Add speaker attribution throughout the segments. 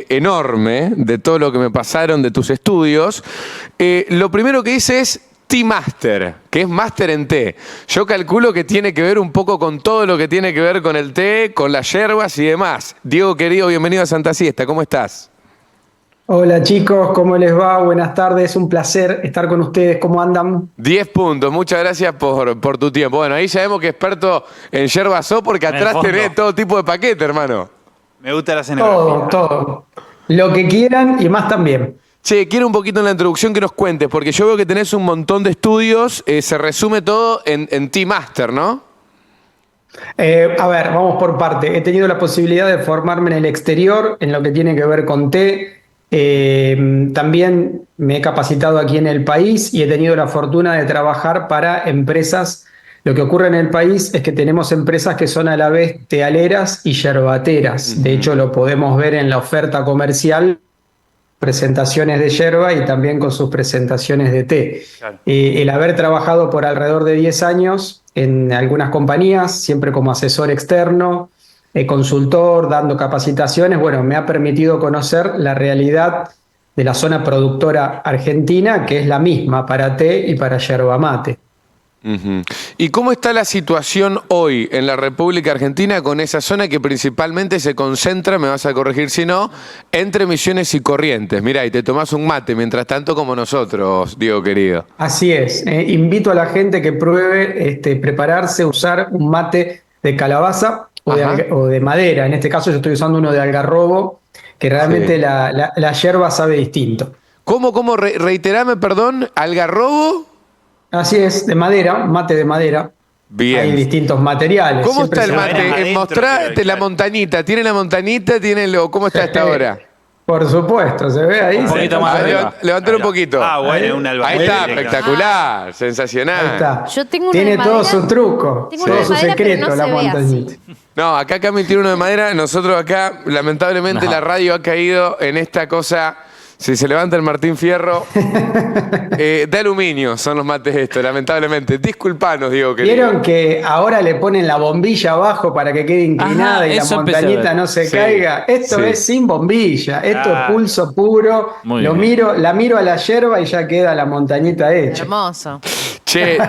Speaker 1: enorme de todo lo que me pasaron de tus estudios. Lo primero que hice es Tea Master, que es máster en té. Yo calculo que tiene que ver un poco con todo lo que tiene que ver con el té, con las yerbas y demás. Diego, querido, bienvenido a Santa Siesta. ¿Cómo estás?
Speaker 2: Hola chicos, ¿cómo les va? Buenas tardes, un placer estar con ustedes. ¿Cómo andan?
Speaker 1: 10 puntos, muchas gracias por tu tiempo. Bueno, ahí ya vemos que experto en yerba sos porque atrás tenés todo tipo de paquete, hermano.
Speaker 3: Me gusta la escenografía.
Speaker 2: Todo. Lo que quieran y más también.
Speaker 1: Che, quiero un poquito en la introducción que nos cuentes, porque yo veo que tenés un montón de estudios, se resume todo en Tea Master, ¿no?
Speaker 2: A ver, vamos por parte. He tenido la posibilidad de formarme en el exterior, en lo que tiene que ver con té. También me he capacitado aquí en el país y he tenido la fortuna de trabajar para empresas. Lo que ocurre en el país es que tenemos empresas que son a la vez tealeras y yerbateras. De hecho, lo podemos ver en la oferta comercial, presentaciones de yerba y también con sus presentaciones de té.
Speaker 3: Claro.
Speaker 2: El haber trabajado por alrededor de 10 años en algunas compañías, siempre como asesor externo, consultor, dando capacitaciones, bueno, me ha permitido conocer la realidad de la zona productora argentina, que es la misma para té y para yerba mate.
Speaker 1: ¿Y cómo está la situación hoy en la República Argentina con esa zona que principalmente se concentra, me vas a corregir si no, entre Misiones y Corrientes? Mirá, y te tomás un mate mientras tanto como nosotros, Diego querido.
Speaker 2: Así es, invito a la gente que pruebe prepararse, usar un mate de calabaza o de madera. En este caso yo estoy usando uno de algarrobo, que realmente
Speaker 1: Sí.
Speaker 2: la yerba sabe distinto.
Speaker 1: ¿Cómo? Reiterame, perdón, ¿algarrobo?
Speaker 2: Así es, de madera, mate de madera.
Speaker 1: Bien.
Speaker 2: Hay distintos materiales.
Speaker 1: ¿Cómo
Speaker 2: siempre
Speaker 1: está el
Speaker 2: se
Speaker 1: mate?
Speaker 3: Adentro,
Speaker 1: Mostrate la
Speaker 3: claro.
Speaker 1: montañita. ¿Tiene la montañita? ¿Cómo está esta hora?
Speaker 2: Por supuesto, se ve ahí.
Speaker 3: Un poquito más arriba.
Speaker 1: Levantalo un poquito.
Speaker 3: Ah, bueno, un
Speaker 1: Ahí
Speaker 3: albañil.
Speaker 1: está,
Speaker 3: directo.
Speaker 1: espectacular, sensacional.
Speaker 2: Ahí está.
Speaker 4: Yo tengo uno
Speaker 2: Tiene
Speaker 4: de
Speaker 2: todo
Speaker 4: madera.
Speaker 2: su truco,
Speaker 4: Tengo
Speaker 2: todo
Speaker 4: uno de
Speaker 2: su
Speaker 4: madera, pero
Speaker 2: secreto,
Speaker 4: no
Speaker 2: la
Speaker 4: se ve
Speaker 2: montañita.
Speaker 4: así.
Speaker 1: No, acá Camil tiene uno de madera. Nosotros acá, lamentablemente, la radio ha caído en esta cosa. Si se levanta el Martín Fierro, de aluminio son los mates estos, lamentablemente. Disculpanos, Diego, querido.
Speaker 2: ¿Vieron que ahora le ponen la bombilla abajo para que quede inclinada
Speaker 5: Ajá,
Speaker 2: y la
Speaker 5: eso empecé a
Speaker 2: montañita
Speaker 5: ver.
Speaker 2: no se
Speaker 1: Sí,
Speaker 2: caiga? Esto
Speaker 1: sí.
Speaker 2: es sin bombilla, esto es
Speaker 3: Ah.
Speaker 2: pulso puro.
Speaker 5: Muy
Speaker 2: La
Speaker 5: bien.
Speaker 2: miro a la yerba y ya queda la montañita hecha.
Speaker 4: Hermoso.
Speaker 1: Che,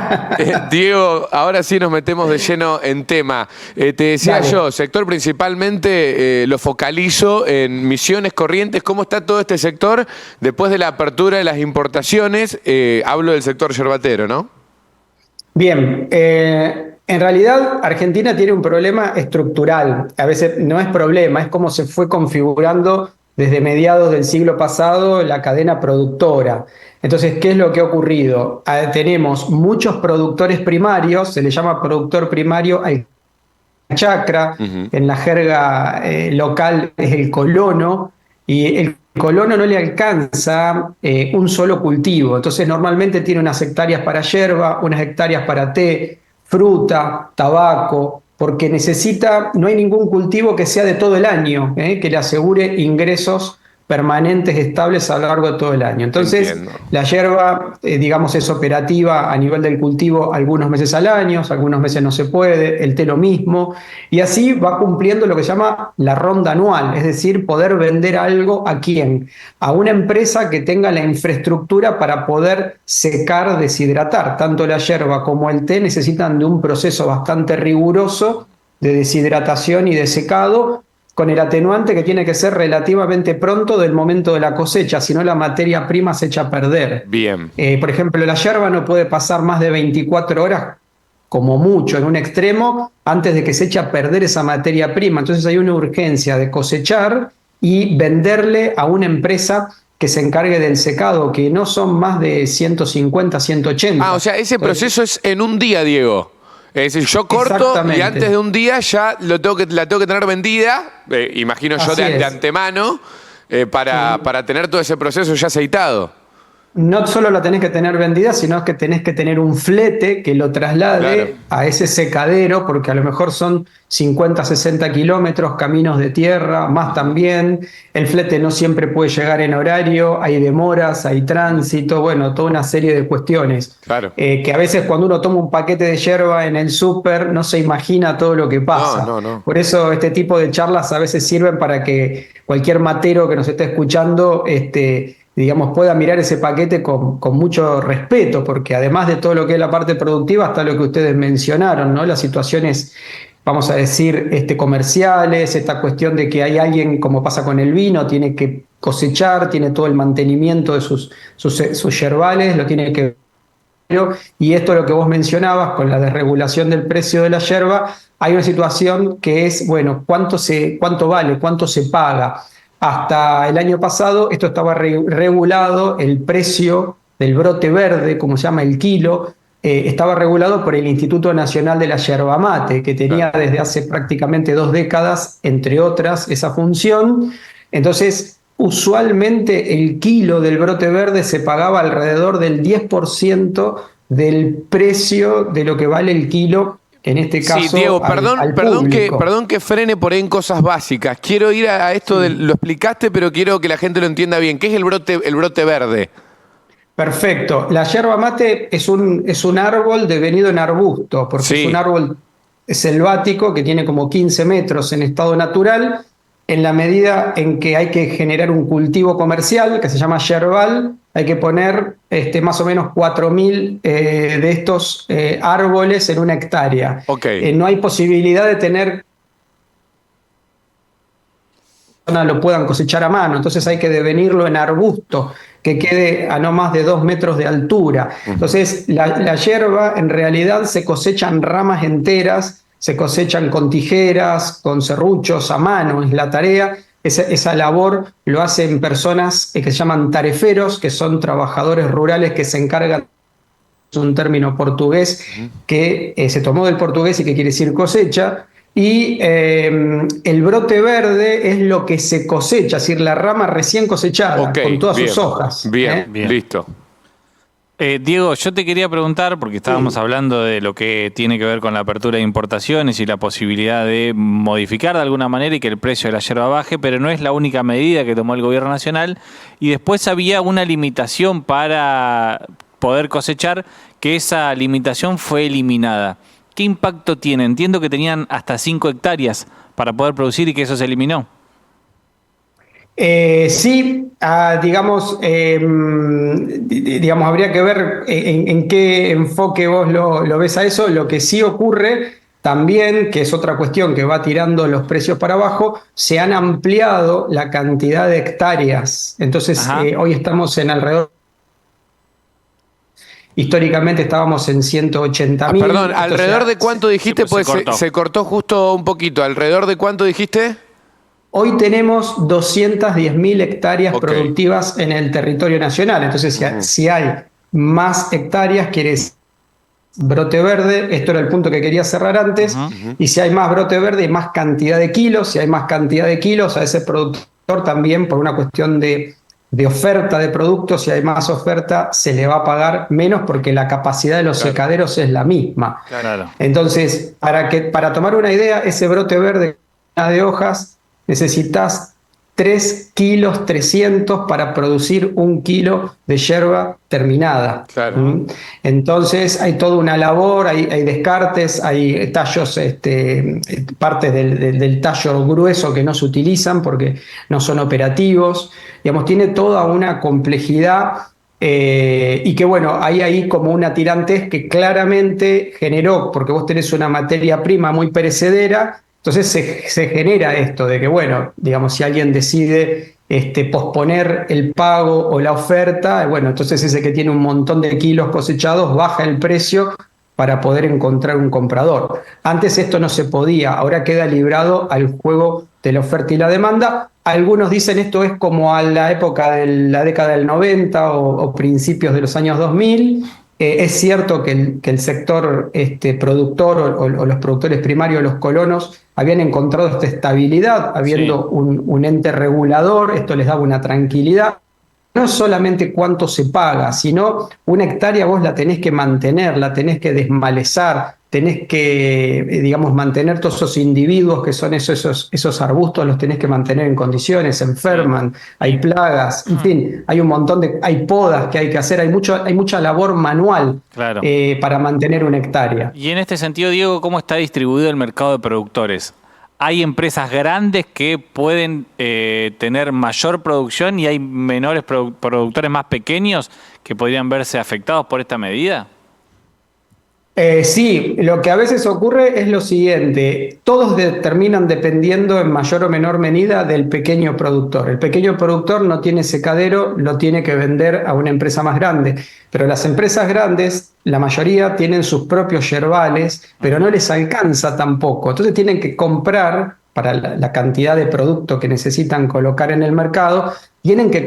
Speaker 1: Diego, ahora sí nos metemos de lleno en tema. Te decía
Speaker 2: Dale.
Speaker 1: yo, sector principalmente lo focalizo en Misiones, Corrientes. ¿Cómo está todo este sector después de la apertura de las importaciones? Hablo del sector yerbatero, ¿no?
Speaker 2: Bien, en realidad Argentina tiene un problema estructural. A veces no es problema, es cómo se fue configurando desde mediados del siglo pasado la cadena productora. Entonces, ¿qué es lo que ha ocurrido? Tenemos muchos productores primarios, se le llama productor primario al chacra, en la jerga local es el colono, y el colono no le alcanza un solo cultivo, entonces normalmente tiene unas hectáreas para yerba, unas hectáreas para té, fruta, tabaco, porque no hay ningún cultivo que sea de todo el año, que le asegure ingresos permanentes, estables a lo largo de todo el año. Entonces,
Speaker 1: Entiendo.
Speaker 2: la yerba, digamos, es operativa a nivel del cultivo algunos meses al año, algunos meses no se puede, el té lo mismo, y así va cumpliendo lo que se llama la ronda anual, es decir, poder vender algo a quién, a una empresa que tenga la infraestructura para poder secar, deshidratar. Tanto la yerba como el té necesitan de un proceso bastante riguroso de deshidratación y de secado, con el atenuante que tiene que ser relativamente pronto del momento de la cosecha, si no la materia prima se echa a perder.
Speaker 1: Bien.
Speaker 2: Por ejemplo, la yerba no puede pasar más de 24 horas, como mucho, en un extremo, antes de que se eche a perder esa materia prima. Entonces hay una urgencia de cosechar y venderle a una empresa que se encargue del secado, que no son más de 150, 180.
Speaker 1: Ah, o sea, ese proceso es en un día, Diego. Es decir, yo corto y
Speaker 2: Exactamente.
Speaker 1: antes de un día ya la tengo que tener vendida, imagino yo
Speaker 2: Así
Speaker 1: de
Speaker 2: es.
Speaker 1: antemano, para tener todo ese proceso ya aceitado.
Speaker 2: no solo la tenés que tener vendida, sino que tenés que tener un flete que lo traslade
Speaker 1: Claro.
Speaker 2: a ese secadero, porque a lo mejor son 50, 60 kilómetros, caminos de tierra, más también. El flete no siempre puede llegar en horario, hay demoras, hay tránsito, bueno, toda una serie de cuestiones.
Speaker 1: Claro.
Speaker 2: Que a veces cuando uno toma un paquete de yerba en el súper no se imagina todo lo que pasa.
Speaker 1: No.
Speaker 2: Por eso este tipo de charlas a veces sirven para que cualquier matero que nos esté escuchando, digamos, pueda mirar ese paquete con mucho respeto, porque además de todo lo que es la parte productiva, está lo que ustedes mencionaron, ¿no? Las situaciones, vamos a decir, comerciales, esta cuestión de que hay alguien, como pasa con el vino, tiene que cosechar, tiene todo el mantenimiento de sus yerbales, lo tiene que... Y esto lo que vos mencionabas con la desregulación del precio de la yerba, hay una situación que es, bueno, cuánto vale, cuánto se paga. Hasta el año pasado esto estaba regulado, el precio del brote verde, como se llama el kilo, estaba regulado por el Instituto Nacional de la Yerba Mate, que tenía desde hace prácticamente 2 décadas, entre otras, esa función. Entonces, usualmente el kilo del brote verde se pagaba alrededor del 10% del precio de lo que vale el kilo, en este caso,
Speaker 1: Sí, Diego,
Speaker 2: al
Speaker 1: perdón
Speaker 2: público.
Speaker 1: que frene por ahí en cosas básicas. Quiero ir a esto, lo explicaste, pero quiero que la gente lo entienda bien. ¿Qué es el brote verde?
Speaker 2: Perfecto. La yerba mate es un árbol devenido en arbusto, porque es un
Speaker 1: Sí,
Speaker 2: árbol selvático que tiene como 15 metros en estado natural. En la medida en que hay que generar un cultivo comercial que se llama yerbal, hay que poner más o menos 4.000 de estos árboles en una hectárea.
Speaker 1: ok.
Speaker 2: No hay posibilidad de tener lo puedan cosechar a mano, entonces hay que devenirlo en arbusto, que quede a no más de 2 metros de altura. Entonces la yerba en realidad se cosechan ramas enteras, se cosechan con tijeras, con serruchos a mano, es la tarea. Esa labor lo hacen personas que se llaman tareferos, que son trabajadores rurales que se encargan, es un término portugués que se tomó del portugués y que quiere decir cosecha. Y el brote verde es lo que se cosecha, es decir, la rama recién cosechada,
Speaker 1: Ok,
Speaker 2: con todas
Speaker 1: bien,
Speaker 2: sus hojas.
Speaker 1: bien,
Speaker 3: Bien.
Speaker 1: listo.
Speaker 3: Diego, yo te quería preguntar, porque estábamos hablando de lo que tiene que ver con la apertura de importaciones y la posibilidad de modificar de alguna manera y que el precio de la yerba baje, pero no es la única medida que tomó el gobierno nacional. Y después había una limitación para poder cosechar, que esa limitación fue eliminada. ¿Qué impacto tiene? Entiendo que tenían hasta 5 hectáreas para poder producir y que eso se eliminó.
Speaker 2: Sí, digamos, habría que ver en qué enfoque vos lo ves a eso. Lo que sí ocurre también, que es otra cuestión que va tirando los precios para abajo, se han ampliado la cantidad de hectáreas. Entonces,
Speaker 3: Ajá.
Speaker 2: hoy estamos en alrededor, históricamente estábamos en 180.000.
Speaker 1: Perdón, ¿alrededor de cuánto dijiste?
Speaker 3: pues se
Speaker 1: Pues
Speaker 3: cortó.
Speaker 1: se cortó justo un poquito. ¿Alrededor de cuánto dijiste?
Speaker 2: Hoy tenemos 210.000 hectáreas
Speaker 1: Ok.
Speaker 2: productivas en el territorio nacional. Entonces, si hay más hectáreas, quiere decir brote verde. Esto era el punto que quería cerrar antes. Y si hay más brote verde, hay más cantidad de kilos. Si hay más cantidad de kilos, a ese productor también, por una cuestión de oferta de productos, si hay más oferta, se le va a pagar menos porque la capacidad de los secaderos es la misma.
Speaker 3: Claro.
Speaker 2: Entonces, para tomar una idea, ese brote verde de hojas, necesitas 3 kilos 300 para producir 1 kilo de yerba terminada.
Speaker 1: Claro.
Speaker 2: Entonces hay toda una labor, hay descartes, hay tallos, partes del tallo grueso que no se utilizan porque no son operativos. Digamos, tiene toda una complejidad. Y que bueno, hay ahí como una tirantez que claramente generó, porque vos tenés una materia prima muy perecedera. Entonces se genera esto de que, bueno, digamos, si alguien decide posponer el pago o la oferta, bueno, entonces ese que tiene un montón de kilos cosechados baja el precio para poder encontrar un comprador. Antes esto no se podía, ahora queda librado al juego de la oferta y la demanda. Algunos dicen esto es como a la época de la década del 90 o principios de los años 2000. Es cierto que el sector productor o los productores primarios, los colonos, habían encontrado esta estabilidad, habiendo un ente regulador, esto les daba una tranquilidad. no solamente cuánto se paga, sino una hectárea vos la tenés que mantener, la tenés que desmalezar, tenés que, digamos, mantener todos esos individuos que son esos arbustos, los tenés que mantener en condiciones, se
Speaker 3: Sí.
Speaker 2: enferman, hay plagas, en fin, hay un montón hay podas que hay que hacer, hay mucha labor manual
Speaker 3: Claro.
Speaker 2: para mantener una hectárea.
Speaker 3: Y en este sentido, Diego, ¿cómo está distribuido el mercado de productores? ¿Hay empresas grandes que pueden tener mayor producción y hay menores productores más pequeños que podrían verse afectados por esta medida?
Speaker 2: Sí, lo que a veces ocurre es lo siguiente, todos terminan dependiendo en mayor o menor medida del pequeño productor. El pequeño productor no tiene secadero, lo tiene que vender a una empresa más grande, pero las empresas grandes, la mayoría tienen sus propios yerbales, pero no les alcanza tampoco. Entonces tienen que comprar para la cantidad de producto que necesitan colocar en el mercado, tienen que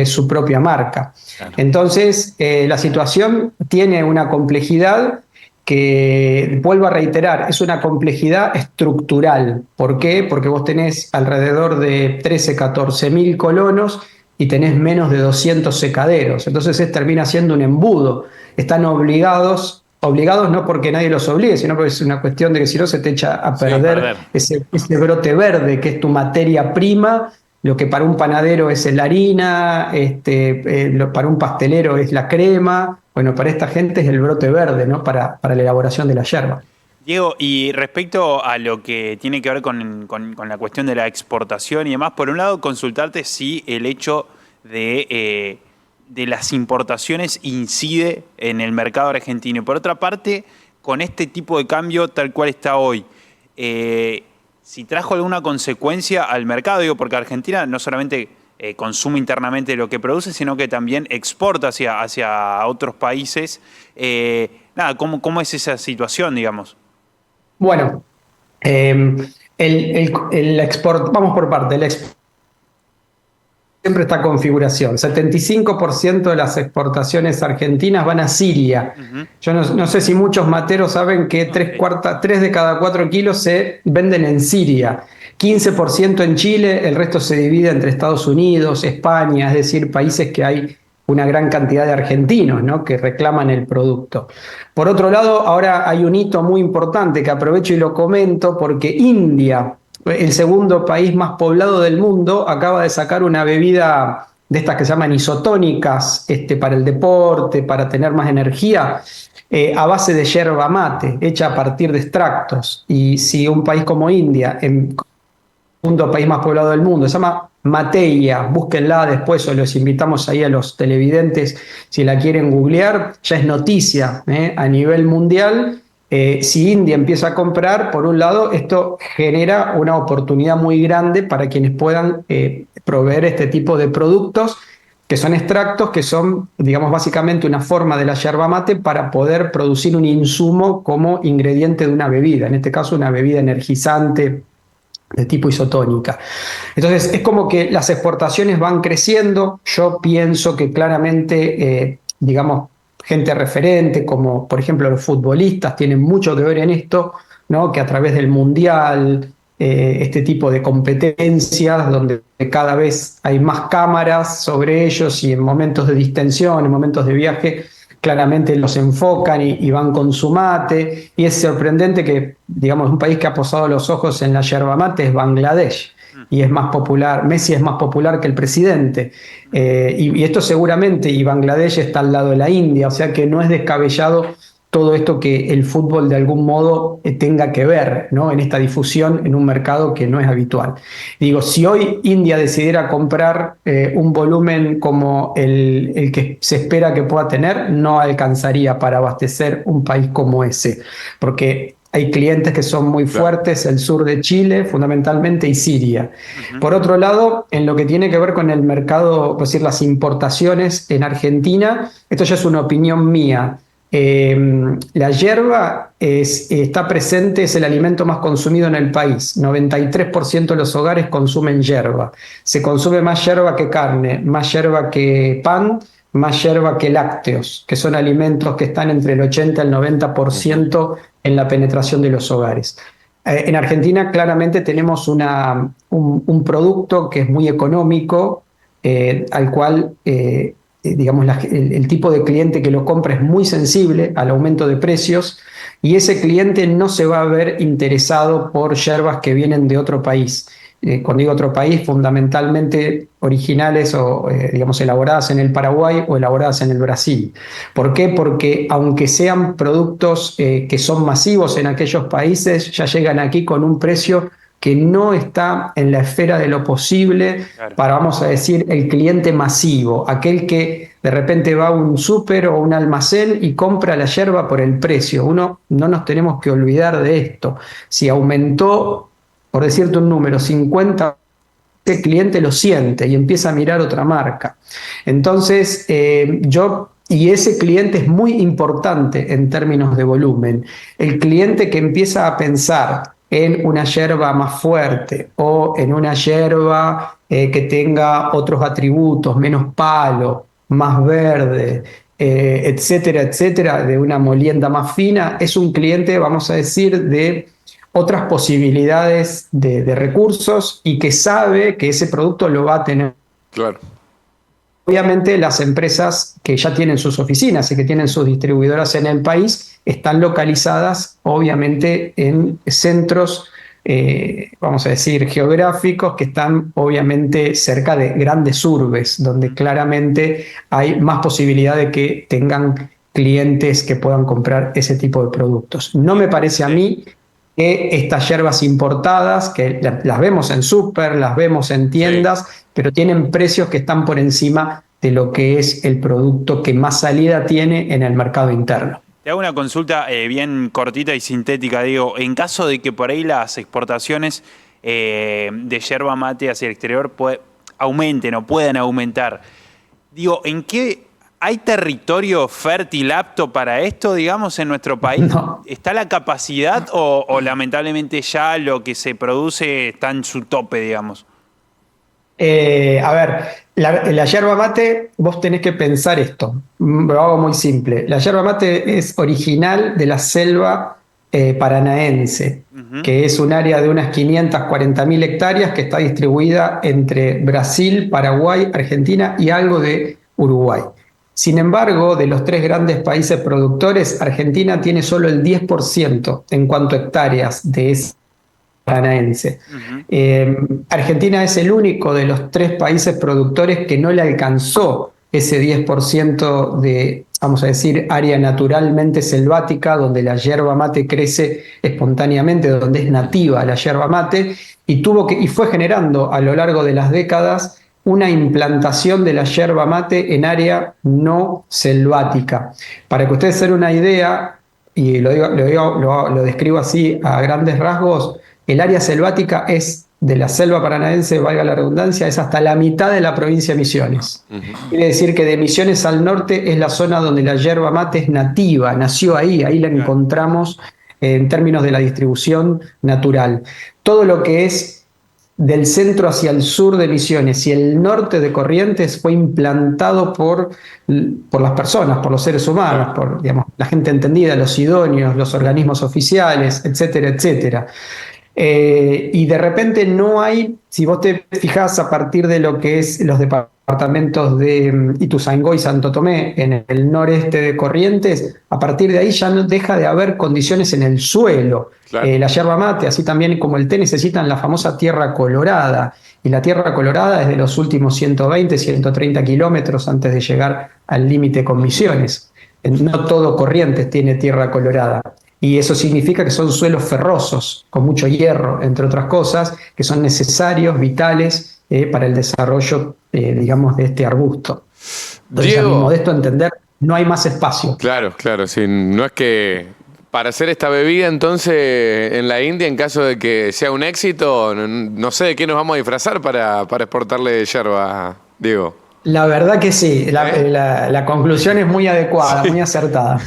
Speaker 2: su propia marca.
Speaker 3: Claro.
Speaker 2: Entonces, la situación tiene una complejidad que, vuelvo a reiterar, es una complejidad estructural. ¿Por qué? Porque vos tenés alrededor de 13, 14 mil colonos y tenés menos de 200 secaderos. Entonces, termina siendo un embudo. Están obligados no porque nadie los obligue, sino porque es una cuestión de que si no se te echa a
Speaker 3: Sí, a
Speaker 2: perder
Speaker 3: perder.
Speaker 2: ese brote verde, que es tu materia prima, lo que para un panadero es la harina, para un pastelero es la crema, bueno, para esta gente es el brote verde, ¿no? Para la elaboración de la yerba.
Speaker 4: Diego, y respecto a lo que tiene que ver con la cuestión de la exportación y demás, por un lado consultarte si el hecho de las importaciones incide en el mercado argentino. Y por otra parte, con este tipo de cambio tal cual está hoy, si trajo alguna consecuencia al mercado, digo, porque Argentina no solamente consume internamente lo que produce, sino que también exporta hacia otros países. Nada, ¿cómo es esa situación, digamos?
Speaker 2: Bueno, vamos por parte, siempre esta configuración. 75% de las exportaciones argentinas van a Siria.
Speaker 4: Ujú.
Speaker 2: Yo no sé si muchos materos saben que tres de cada 4 kilos se venden en Siria. 15% en Chile, el resto se divide entre Estados Unidos, España, es decir, países que hay una gran cantidad de argentinos, ¿no?, que reclaman el producto. Por otro lado, ahora hay un hito muy importante que aprovecho y lo comento porque India, el segundo país más poblado del mundo, acaba de sacar una bebida de estas que se llaman isotónicas, para el deporte, para tener más energía, a base de yerba mate, hecha a partir de extractos. Y si un país como India, el segundo país más poblado del mundo, se llama Mateia, búsquenla después o los invitamos ahí a los televidentes si la quieren googlear, ya es noticia a nivel mundial. Si India empieza a comprar, por un lado, esto genera una oportunidad muy grande para quienes puedan proveer este tipo de productos, que son extractos, que son, digamos, básicamente una forma de la yerba mate para poder producir un insumo como ingrediente de una bebida, en este caso una bebida energizante de tipo isotónica. Entonces, es como que las exportaciones van creciendo. Yo pienso que claramente, digamos, gente referente, como por ejemplo los futbolistas, tienen mucho que ver en esto, ¿no? Que a través del mundial, este tipo de competencias, donde cada vez hay más cámaras sobre ellos y en momentos de distensión, en momentos de viaje, claramente los enfocan y van con su mate. Y es sorprendente que, digamos, un país que ha posado los ojos en la yerba mate es Bangladesh. Y es más popular, Messi es más popular que el presidente. Y esto seguramente, y Bangladesh está al lado de la India, o sea que no es descabellado todo esto que el fútbol de algún modo tenga que ver, ¿no?, en esta difusión en un mercado que no es habitual. Digo, si hoy India decidiera comprar un volumen como el que se espera que pueda tener, no alcanzaría para abastecer un país como ese, porque hay clientes que son muy fuertes, el sur de Chile fundamentalmente y Siria. Por otro lado, en lo que tiene que ver con el mercado, es decir, las importaciones en Argentina, esto ya es una opinión mía. La yerba está presente, es el alimento más consumido en el país. 93% de los hogares consumen yerba. Se consume más yerba que carne, más yerba que pan, más yerba que lácteos, que son alimentos que están entre el 80 y el 90% en la penetración de los hogares. En Argentina claramente tenemos un producto que es muy económico, al cual, digamos, el tipo de cliente que lo compra es muy sensible al aumento de precios y ese cliente no se va a ver interesado por yerbas que vienen de otro país. Cuando digo otro país, fundamentalmente originales o, digamos, elaboradas en el Paraguay o elaboradas en el Brasil. ¿Por qué? Porque aunque sean productos que son masivos en aquellos países, ya llegan aquí con un precio que no está en la esfera de lo posible
Speaker 4: Claro.
Speaker 2: para, vamos a decir, el cliente masivo, aquel que de repente va a un súper o un almacén y compra la yerba por el precio. No nos tenemos que olvidar de esto. Si aumentó, por decirte un número, 50, ese cliente lo siente y empieza a mirar otra marca. Entonces, y ese cliente es muy importante en términos de volumen. El cliente que empieza a pensar en una yerba más fuerte o en una yerba que tenga otros atributos, menos palo, más verde, etcétera, etcétera, de una molienda más fina, es un cliente, vamos a decir, de otras posibilidades de recursos y que sabe que ese producto lo va a tener.
Speaker 1: Claro.
Speaker 2: Obviamente las empresas que ya tienen sus oficinas y que tienen sus distribuidoras en el país están localizadas obviamente en centros, vamos a decir, geográficos que están obviamente cerca de grandes urbes, donde claramente hay más posibilidad de que tengan clientes que puedan comprar ese tipo de productos. No me parece a mí que estas yerbas importadas, que las vemos en súper, las vemos en tiendas, pero tienen precios que están por encima de lo que es el producto que más salida tiene en el mercado interno.
Speaker 4: Te hago una consulta bien cortita y sintética, digo, en caso de que por ahí las exportaciones de yerba mate hacia el exterior aumenten o puedan aumentar, digo, ¿en qué hay territorio fértil apto para esto, digamos, en nuestro país?
Speaker 2: No.
Speaker 4: ¿Está la capacidad o lamentablemente ya lo que se produce está en su tope, digamos?
Speaker 2: A ver, la yerba mate, vos tenés que pensar esto, lo hago muy simple. La yerba mate es original de la selva paranaense, que es un área de unas 540.000 hectáreas que está distribuida entre Brasil, Paraguay, Argentina y algo de Uruguay. Sin embargo, de los tres grandes países productores, Argentina tiene solo el 10% en cuanto a hectáreas de ese paranaense. Argentina es el único de los tres países productores que no le alcanzó ese 10% de, vamos a decir, área naturalmente selvática, donde la yerba mate crece espontáneamente, donde es nativa la yerba mate, y fue generando a lo largo de las décadas una implantación de la yerba mate en área no selvática. Para que ustedes se den una idea, y lo describo así a grandes rasgos, el área selvática es de la selva paranaense, valga la redundancia, es hasta la mitad de la provincia de Misiones. Quiere decir que de Misiones al norte es la zona donde la yerba mate es nativa, nació ahí la encontramos en términos de la distribución natural. Todo lo que es del centro hacia el sur de Misiones y el norte de Corrientes fue implantado por las personas, por los seres humanos, por, digamos, la gente entendida, los idóneos, los organismos oficiales, etcétera, etcétera. Y de repente no hay, si vos te fijás a partir de lo que es los departamentos de Ituzaingó y Santo Tomé en el noreste de Corrientes, a partir de ahí ya no deja de haber condiciones en el suelo.
Speaker 1: Claro.
Speaker 2: La yerba mate, así también como el té, necesitan la famosa tierra colorada. Y la tierra colorada es de los últimos 120, 130 kilómetros antes de llegar al límite con Misiones. No todo Corrientes tiene tierra colorada. Y eso significa que son suelos ferrosos, con mucho hierro, entre otras cosas, que son necesarios, vitales para el desarrollo, digamos, de este arbusto. Entonces, a mi modesto entender, no hay más espacio.
Speaker 1: Claro, claro, sí. No es que para hacer esta bebida, entonces, en la India, en caso de que sea un éxito, no sé de qué nos vamos a disfrazar para exportarle yerba, Diego.
Speaker 2: La verdad que sí, la conclusión es muy adecuada, muy acertada.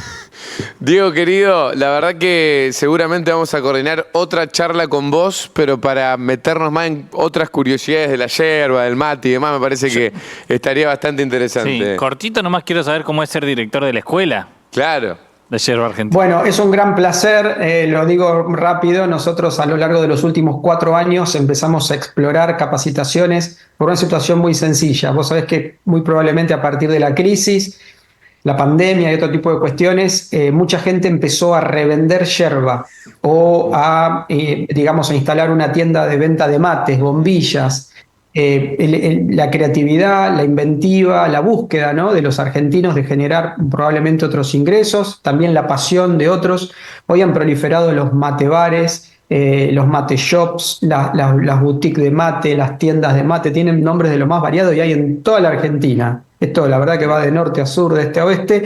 Speaker 1: Diego, querido, la verdad que seguramente vamos a coordinar otra charla con vos, pero para meternos más en otras curiosidades de la yerba, del mate y demás, me parece que estaría bastante interesante.
Speaker 3: Sí, cortito nomás quiero saber cómo es ser director de la escuela.
Speaker 1: Claro.
Speaker 3: de yerba argentina?
Speaker 2: Bueno, es un gran placer, lo digo rápido, nosotros a lo largo de los últimos 4 años empezamos a explorar capacitaciones por una situación muy sencilla. Vos sabés que muy probablemente a partir de la crisis, la pandemia y otro tipo de cuestiones, mucha gente empezó a revender yerba o a, digamos, a instalar una tienda de venta de mates, bombillas. La creatividad, la inventiva, la búsqueda, ¿no?, de los argentinos de generar probablemente otros ingresos, también la pasión de otros. Hoy han proliferado los matebares, los mate shops, las boutiques de mate, las tiendas de mate, tienen nombres de lo más variado y hay en toda la Argentina. Esto la verdad que va de norte a sur, de este a oeste.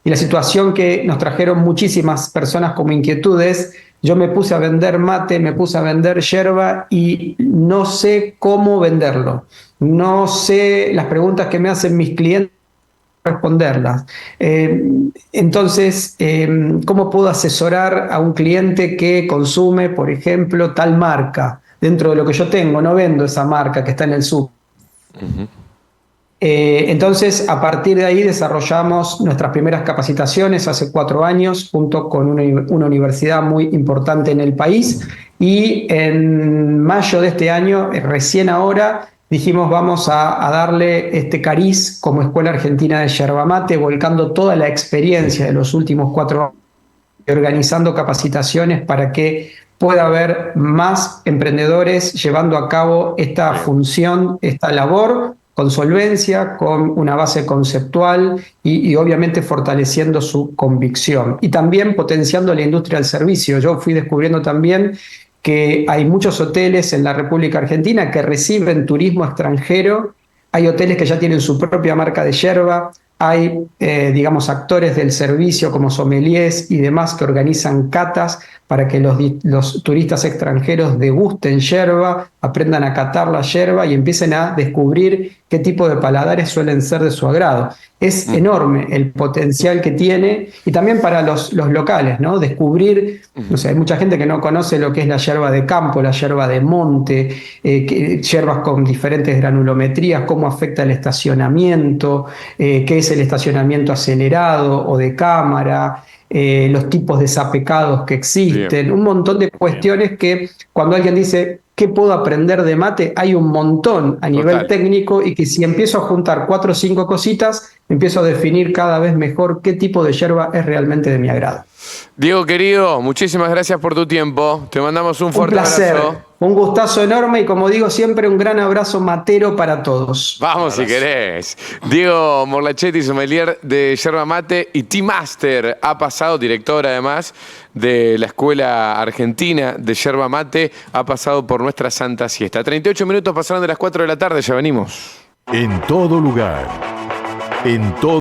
Speaker 2: Y la situación que nos trajeron muchísimas personas como inquietudes, yo me puse a vender mate, me puse a vender yerba y no sé cómo venderlo. No sé las preguntas que me hacen mis clientes, responderlas. Entonces, ¿cómo puedo asesorar a un cliente que consume, por ejemplo, tal marca? Dentro de lo que yo tengo, no vendo esa marca que está en el súper. Entonces, a partir de ahí desarrollamos nuestras primeras capacitaciones hace 4 años, junto con una universidad muy importante en el país. Y en mayo de este año, recién ahora, dijimos vamos a darle este cariz como Escuela Argentina de Yerba Mate, volcando toda la experiencia de los últimos 4 años y organizando capacitaciones para que pueda haber más emprendedores llevando a cabo esta función, esta labor, con solvencia, con una base conceptual y obviamente fortaleciendo su convicción. Y también potenciando la industria del servicio. Yo fui descubriendo también que hay muchos hoteles en la República Argentina que reciben turismo extranjero, hay hoteles que ya tienen su propia marca de yerba, hay, digamos, actores del servicio como sommeliers y demás que organizan catas para que los turistas extranjeros degusten yerba, aprendan a catar la yerba y empiecen a descubrir qué tipo de paladares suelen ser de su agrado. Es enorme el potencial que tiene y también para los locales, ¿no? Descubrir, no sé, hay mucha gente que no conoce lo que es la yerba de campo, la yerba de monte, yerbas con diferentes granulometrías, cómo afecta el estacionamiento, qué es el estacionamiento acelerado o de cámara, los tipos de sapecados que existen, bien, un montón de cuestiones que cuando alguien dice ¿qué puedo aprender de mate? Hay un montón a nivel técnico y que si empiezo a juntar 4 o 5 cositas, empiezo a definir cada vez mejor qué tipo de yerba es realmente de mi agrado.
Speaker 1: Diego, querido, muchísimas gracias por tu tiempo. Te mandamos un fuerte abrazo.
Speaker 2: Un gustazo enorme y como digo siempre, un gran abrazo matero para todos.
Speaker 1: Vamos si querés. Diego Morlachetti, sommelier de yerba mate y Tea Master, ha pasado, director además de la Escuela Argentina de Yerba Mate, ha pasado por nuestra Santa Siesta. 38 minutos pasaron de las 4 de la tarde, ya venimos.
Speaker 5: En todo lugar, en todo